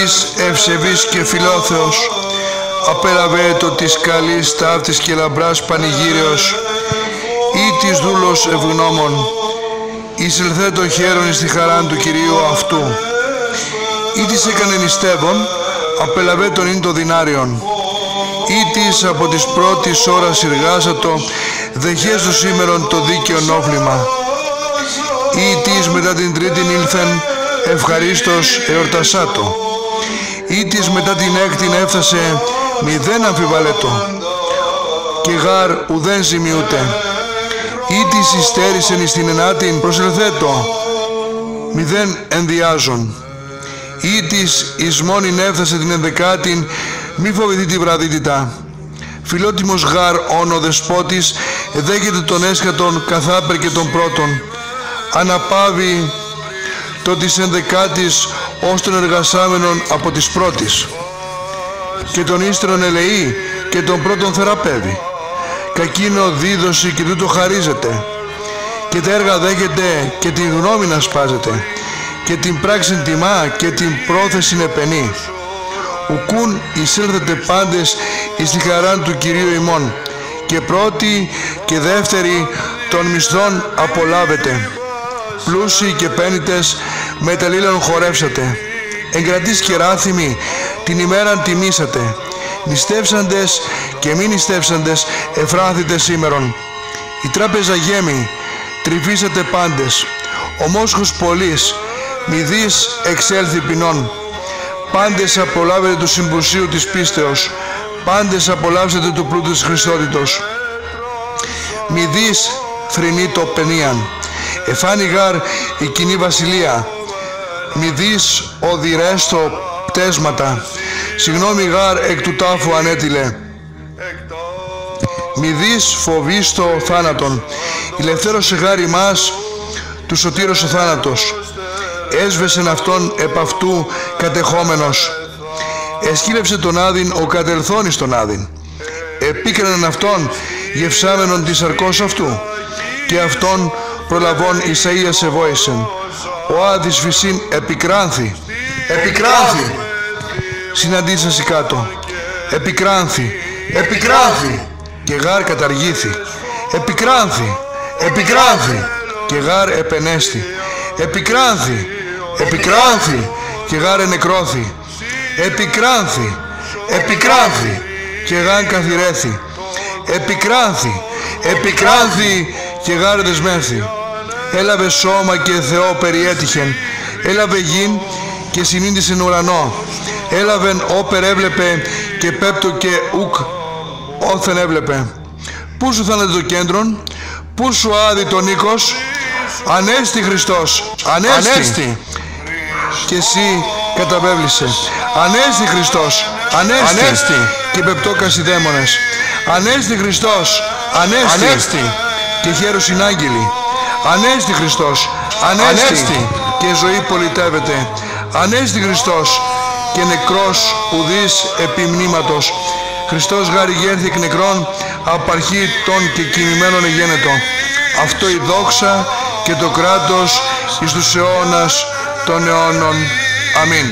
της ευσεβής και φιλόθεος, απέλαβε το της καλής ταύτης και λαμπράς πανηγύριος, ή της δούλος ευγνώμων, εισελθέ το χαίρον εις τη χαράν του Κυρίου αυτού, ή της έκανε νηστεύων, απέλαβε τον ίν το δινάριον, ή της από της πρώτης ώρας εργάσατο, δεχές το σήμερον το δίκαιο νόβλημα, ή της μετά την τρίτην ήλθεν, ευχαρίστως εορτασάτο, ή της μετά την έκτην έφτασε, μηδέν αμφιβαλέτο, και γάρ ουδέν ζημιούται, ή της υστέρησεν εις την ενάτην προσελθέτω, μηδέν ενδιάζων, ή της εις μόνην έφτασε την ενδεκάτην, μη φοβηθεί τη βραδύτητα. Φιλότιμος γάρ όν ο δεσπότης, δέχεται τον έσχατον καθάπερ και τον πρώτον, αναπάβει το της ενδεκάτης ως τον εργασάμενον από της πρώτης, και τον ύστερον ελεεί και τον πρώτον θεραπεύει. Κακίνο δίδωση και τούτο χαρίζεται, και τα έργα δέχεται και την γνώμη να σπάζεται, και την πράξην τιμά και την πρόθεσιν επενεί. Ουκούν εισέλθετε πάντες εις τη χαράν του Κυρίου ημών, και πρώτη και δεύτερη των μισθών απολάβετε. Πλούσιοι και πένητες με τα λίλων χορεύσατε, εγκρατείς και ράθιμοι την ημέραν τιμήσατε, νηστεύσαντες και μη νηστεύσαντες εφράθητε σήμερον. Η τράπεζα γέμη, τριφίσατε πάντες, ο μόσχος πολλής, μη δεις εξέλθει ποινών. Πάντες απολάβετε του συμπουσίου της πίστεως, πάντες απολαύσετε του πλούτου της Χριστότητος. Μη δεις θρηνή το πενίαν, εφάνει γάρ η κοινή βασιλεία, μη δεις οδηρέστο πτέσματα, συγγνώμη γάρ εκ του τάφου ανέτειλε. Μη δεις φοβίστο θάνατον, ηλευθέρωσε γάρ ημάς του σωτήρος ο θάνατος. Έσβεσεν αυτόν επ' αυτού κατεχόμενος, εσκύλευσε τον άδειν ο κατελθόν εις τον άδειν. Επίκραναν αυτόν γευσάμενον της σαρκός αυτού, και αυτόν προλαβών Ισαΐας εβόησεν. Ο άδης φυσίν επικράνθη, επικράνθη, συναντήσασι κάτω, επικράνθη, επικράνθη, και γάρ καταργήθη, επικράνθη, επικράνθη, και γάρ επενέστη, επικράνθη, επικράνθη, και γάρ ενεκρώθη, επικράνθη, επικράνθη, και γάρ καθυρέθη, επικράνθη, επικράνθη, και γάρ δεσμεύθη. Έλαβε σώμα και Θεό περιέτυχεν, έλαβε γην και συνήντησεν ουρανό, έλαβεν όπερ έβλεπε και πέπτο και ουκ όθεν έβλεπε. Πού σου θάνατε το κέντρον, πού σου άδει τον οίκος, ανέστη Χριστός, ανέστη, και εσύ καταβέβλησε. Ανέστη Χριστός, ανέστη, και πεπτόκας οι δαίμονες. Ανέστη Χριστός, ανέστη, και χαίρος συνάγγελοι. Ανέστη Χριστός, ανέστη, και ζωή πολιτεύεται. Ανέστη Χριστός, και νεκρός ουδής επιμνήματος. Χριστός γάρι γέρθη εκ νεκρών, απαρχή των και κοιμημένων εγένετο. Αυτό η δόξα και το κράτος εις τους αιώνας των αιώνων. Αμήν.